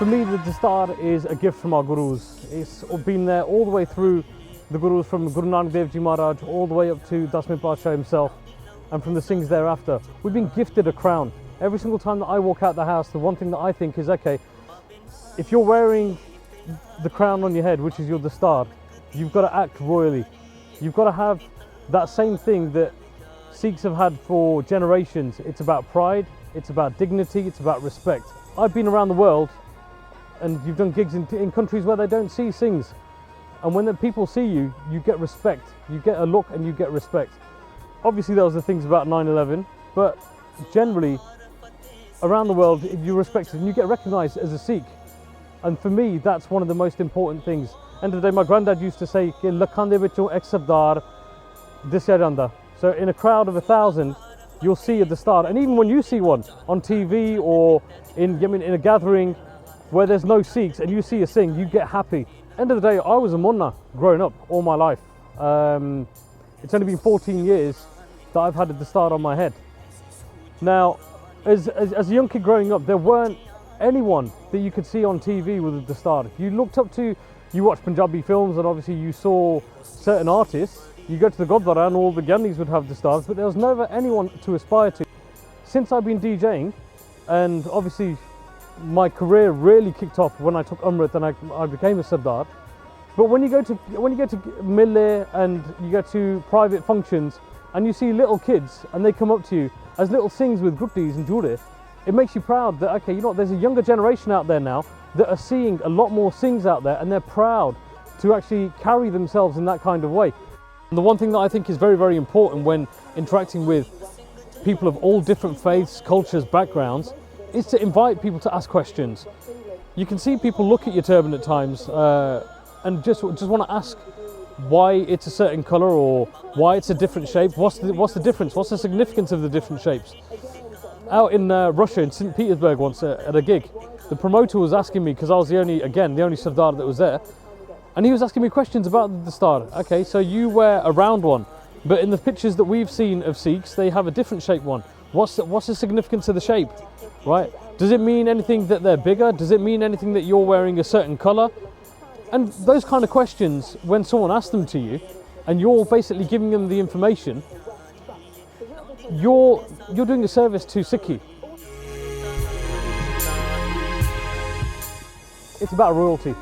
For me, the Dastaar is a gift from our Gurus. It's been there all the way through the Gurus, from Guru Nanak Dev Ji Maharaj all the way up to Dasme Pasha himself, and from the Singhs thereafter. We've been gifted a crown. Every single time that I walk out the house, the one thing that I think is, okay, if you're wearing the crown on your head, which is your Dastaar, you've got to act royally. You've got to have that same thing that Sikhs have had for generations. It's about pride, it's about dignity, it's about respect. I've been around the world, and you've done gigs in countries where they don't see Singhs. And when the people see you, you get respect. You get a look and you get respect. Obviously there was the things about 9/11, but generally, around the world, if you're respected and you get recognised as a Sikh. And for me, that's one of the most important things. End of the day, my granddad used to say, "Lakhan de vichon ek sardar disya janda." So in a crowd of 1,000, you'll see a Dastaar. And even when you see one on TV or in a gathering where there's no Sikhs and you see a Singh, you get happy. End of the day, I was a Munna growing up all my life. It's only been 14 years that I've had a Dastaar on my head. Now, as a young kid growing up, there weren't anyone that you could see on TV with a Dastaar. You looked up to, you watched Punjabi films and obviously you saw certain artists. You go to the Gurdwara and all the Gyanis would have Dastaars, but there was never anyone to aspire to. Since I've been DJing, and obviously my career really kicked off when I took Amrit and I became a Sardar. But when you go to Mille and you go to private functions and you see little kids and they come up to you as little Singhs with guttis and jure, it makes you proud that, okay, you know what, there's a younger generation out there now that are seeing a lot more Singhs out there, and they're proud to actually carry themselves in that kind of way. And the one thing that I think is very, very important when interacting with people of all different faiths, cultures, backgrounds, is to invite people to ask questions. You can see people look at your turban at times and just want to ask why it's a certain colour or why it's a different shape. What's the difference? What's the significance of the different shapes? Out in Russia, in St. Petersburg once at a gig, the promoter was asking me, because I was the only Sardar that was there, and he was asking me questions about the Dastaar. Okay, so you wear a round one, but in the pictures that we've seen of Sikhs, they have a different shaped one. What's the significance of the shape, right? Does it mean anything that they're bigger? Does it mean anything that you're wearing a certain colour? And those kind of questions, when someone asks them to you, and you're basically giving them the information, you're doing a service to Sikhi. It's about royalty.